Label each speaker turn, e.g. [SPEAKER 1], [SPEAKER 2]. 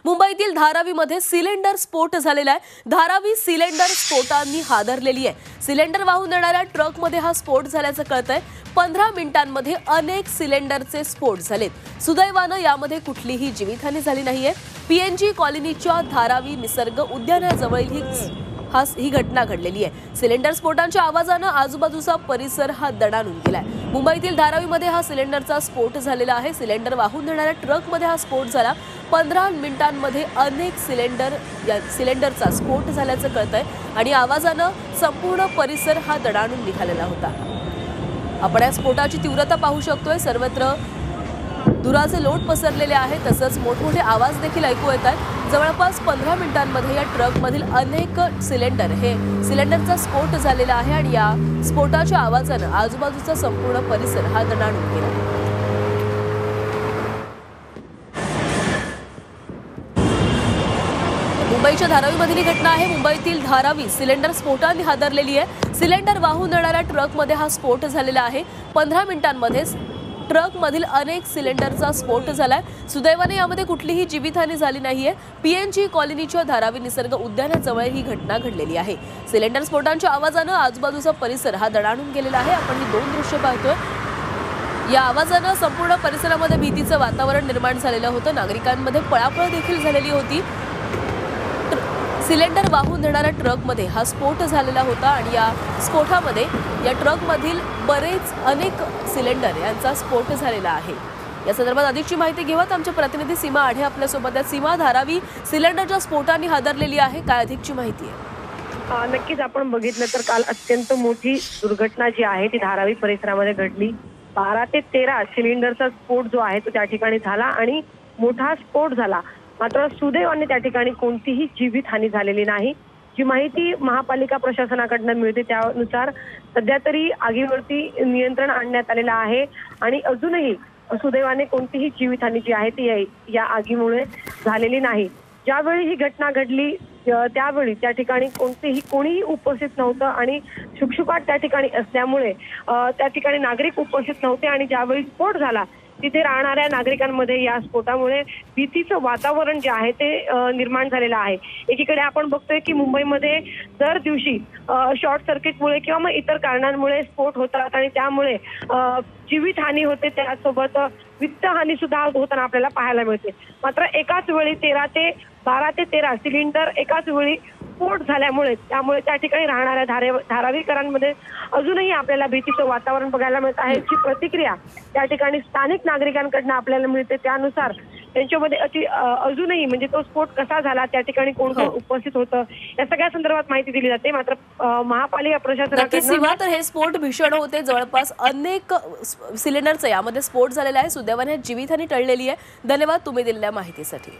[SPEAKER 1] मुंबईतील धारावीमध्ये सिलेंडर स्फोट झालेला आहे। धारावी सिलेंडर स्फोटांनी हादरलेली आहे। सिलेंडर वाहून नेणाऱ्या ट्रकमध्ये हा स्फोट झाल्याचं कळतंय। 15 मिनिटांमध्ये अनेक सिलेंडरचे स्फोट झालेत। सुदैवानं यामध्ये कुठलीही जीवितहानी झाली नाहीये। पीएनजी कॉलनीच्या धारावी निसर्ग उद्यानाजवळील ही घटना घडलेली आहे। सिलेंडर स्फोटांच्या आवाजानं आजूबाजूचा परिसर हा दणाणून गेलाय। मुंबईतील धारावीमध्ये हा सिलेंडरचा स्फोट झालेला आहे। सिलेंडर वाहून नेणाऱ्या ट्रकमध्ये हा स्फोट झाला। 15 मिनिटांमध्ये अनेक सिलेंडरचा स्फोट झाल्याचं कळतंय आणि आवाजानं संपूर्ण परिसर हा दणाणून निघालेला होता। आपण या स्फोटाची तीव्रता पाहू शकतोय। सर्वत्र धुराचे लोट पसरलेले आहेत, तसंच मोठमोठे आवाज देखील ऐकू येत आहेत। जवळपास 15 मिनिटांमध्ये या ट्रकमधील अनेक सिलेंडरचा स्फोट झालेला आहे आणि या स्फोटाच्या आवाजानं आजूबाजूचा संपूर्ण परिसर हा दणाणून गेला। मुंबईच्या धारावीमधील ही घटना आहे। मुंबईतील धारावी सिलेंडर स्फोटाने हादरलेली आहे। सिलेंडर वाहून नेणाऱ्या ट्रकमध्ये हा स्फोट झालेला आहे। 15 मिनिटांमध्ये ट्रकमधील अनेक सिलेंडरचा स्फोट झालाय। सुदैवाने यामध्ये कुठलीही जीवितहानी झाली नाहीये। पीएनजी कॉलनीच्या धारावी निसर्ग उद्यानाजवळ ही घटना घडलेली आहे। सिलेंडर स्फोटांच्या आवाजानं आजूबाजूचा परिसर हा दणाणून गेलेला आहे। आपण ही 2 दृश्य पाहतोय। या आवाजानं संपूर्ण परिसरामध्ये भीतीचं वातावरण निर्माण झालेलं होतं। नागरिकांमध्ये पळापळ देखील झालेली होती। सिलेंडर वाहून नेणाऱ्या ट्रकमध्ये हा स्फोट झालेला होता आणि या स्फोटामध्ये या ट्रकमधील अनेक सिलेंडर यांचा स्फोट झालेला आहे। या संदर्भात अधिकची माहिती घेऊयात। आमचे प्रतिनिधी सीमा आढे आपल्यासोबत आहेत। सीमा, धारावी सिलेंडरच्या स्फोटाने हादरलेली आहे, काय अधिकची माहिती आहे?
[SPEAKER 2] नक्कीच आपण बघितलं तर काल अत्यंत मोठी दुर्घटना जी आहे ती धारावी परिसरामध्ये घडली। 12 ते 13 सिलेंडरचा स्फोट जो आहे तो त्या ठिकाणी झाला आणि मोठा स्फोट झाला। मात्र सुदैवाने त्या ठिकाणी कोणतीही जीवितहानी झालेली नाही। जी माहिती महापालिका प्रशासनाकडून मिळते त्यानुसार सध्या तरी आगीवरती नियंत्रण आणण्यात आलेलं आहे आणि अजूनही सुदैवाने कोणतीही जीवितहानी जी आहे ती या आगीमुळे झालेली नाही। ज्यावेळी ही घटना घडली त्यावेळी त्या ठिकाणी कोणीही उपस्थित नव्हतं आणि शुकशुकाट त्या ठिकाणी असल्यामुळे त्या ठिकाणी नागरिक उपस्थित नव्हते आणि ज्यावेळी स्फोट झाला तिथे राहणाऱ्या नागरिकांमध्ये या स्फोटामुळे भीतीचं वातावरण जे आहे ते निर्माण झालेलं आहे। एकीकडे आपण बघतोय की मुंबईमध्ये दर दिवशी शॉर्ट सर्किटमुळे किंवा मग इतर कारणांमुळे स्फोट होतात आणि त्यामुळे जीवितहानी होते, त्यासोबत वित्तहानी सुद्धा होताना आपल्याला पाहायला मिळते। मात्र एकाच वेळी 12 ते 13 सिलेंडर एकाच वेळी स्फोट झाल्यामुळे त्या ठिकाणी राहणाऱ्या धारावीकरांमध्ये अजूनही आपल्याला भीतीचं वातावरण बघायला मिळत आहे। जी प्रतिक्रिया त्या ठिकाणी स्थानिक नागरिकांकडून आपल्याला मिळते त्यानुसार त्यांच्यामध्ये अजूनही म्हणजे तो स्फोट कसा झाला, त्या ठिकाणी कोण कोण उपस्थित होतं या सगळ्या संदर्भात माहिती दिली जाते। मात्र महापालिका प्रशासनाकडून
[SPEAKER 1] तर हे स्फोट भीषण होते। जवळपास अनेक सिलेंडरचा यामध्ये स्फोट झालेला आहे। सुदैवाने जीवितहानी टळलेली आहे। धन्यवाद तुम्ही दिलेल्या माहितीसाठी।